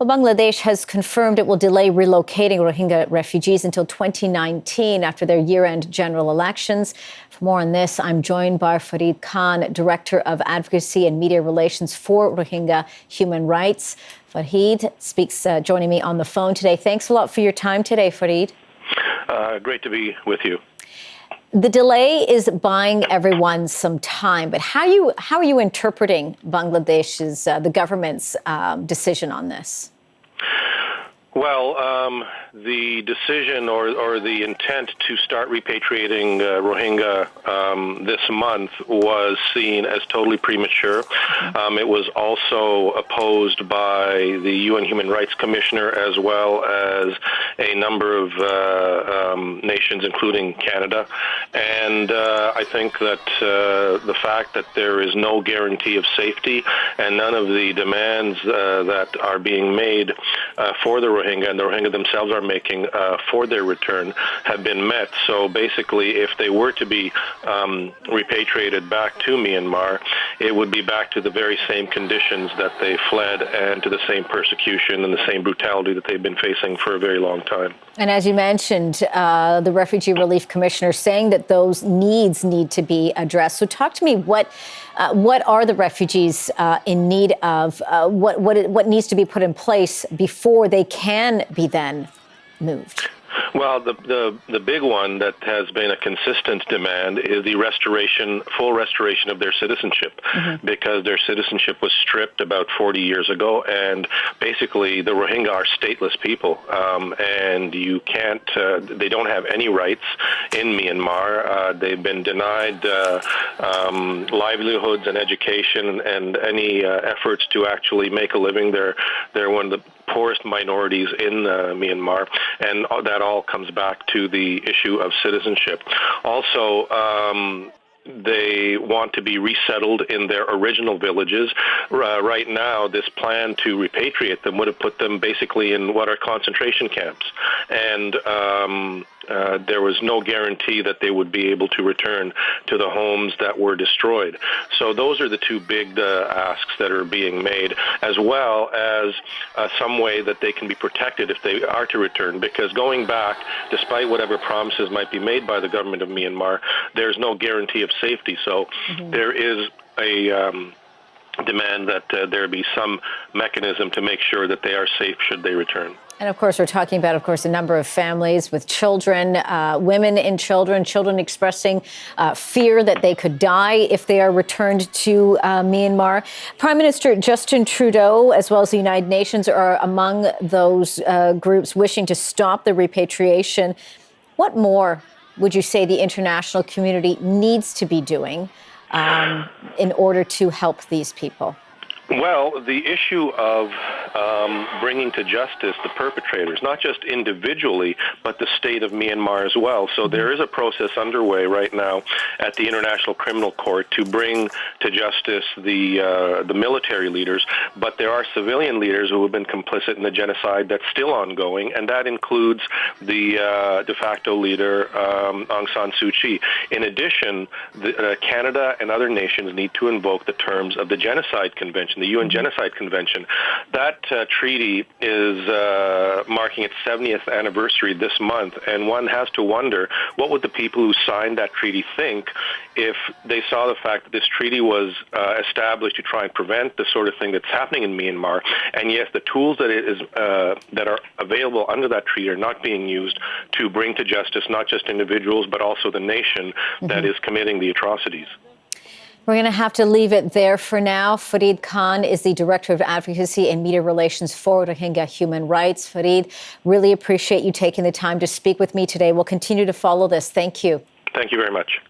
Well, Bangladesh has confirmed it will delay relocating Rohingya refugees until 2019 after their year-end general elections. For more on this, I'm joined by Farid Khan, Director of Advocacy and Media Relations for Rohingya Human Rights. Farid joining me on the phone today. Thanks a lot for your time today, Farid. Great to be with you. The delay is buying everyone some time, but how are you interpreting Bangladesh's, the government's decision on this? Well, the decision or the intent to start repatriating Rohingya this month was seen as totally premature. It was also opposed by the UN Human Rights Commissioner as well as a number of nations, including Canada. And I think that the fact that there is no guarantee of safety and none of the demands that are being made for the Rohingya and the Rohingya themselves are making for their return have been met. So basically, if they were to be repatriated back to Myanmar, it would be back to the very same conditions that they fled and to the same persecution and the same brutality that they've been facing for a very long time. And as you mentioned, the Refugee Relief Commissioner saying that those needs need to be addressed. So talk to me, what are the refugees in need of? What needs to be put in place before they can be then moved? Well, the big one that has been a consistent demand is the full restoration of their citizenship, because their citizenship was stripped about 40 years ago, and basically the Rohingya are stateless people, and you can't, they don't have any rights in Myanmar. They've been denied livelihoods and education and any efforts to actually make a living. They're one of the poorest minorities in Myanmar, and that all comes back to the issue of citizenship. Also, they want to be resettled in their original villages. Right now, this plan to repatriate them would have put them basically in what are concentration camps. And there was no guarantee that they would be able to return to the homes that were destroyed. So those are the two big asks that are being made, as well as some way that they can be protected if they are to return, because going back, despite whatever promises might be made by the government of Myanmar, there's no guarantee of safety. So there is a demand that there be some mechanism to make sure that they are safe should they return. And of course, we're talking about, of course, a number of families with children, women and children expressing fear that they could die if they are returned to Myanmar. Prime Minister Justin Trudeau, as well as the United Nations, are among those groups wishing to stop the repatriation. What more would you say the international community needs to be doing in order to help these people? Well, the issue of bringing to justice the perpetrators, not just individually, but the state of Myanmar as well. So there is a process underway right now at the International Criminal Court to bring to justice the military leaders, but there are civilian leaders who have been complicit in the genocide that's still ongoing, and that includes the de facto leader, Aung San Suu Kyi. In addition, Canada and other nations need to invoke the terms of the Genocide Convention, the UN Genocide Convention. That treaty is marking its 70th anniversary this month, and one has to wonder, what would the people who signed that treaty think if they saw the fact that this treaty was established to try and prevent the sort of thing that's happening in Myanmar, and yes, the tools that are available under that treaty are not being used to bring to justice not just individuals, but also the nation that is committing the atrocities. We're going to have to leave it there for now. Farid Khan is the Director of Advocacy and Media Relations for Rohingya Human Rights. Farid, really appreciate you taking the time to speak with me today. We'll continue to follow this. Thank you. Thank you very much.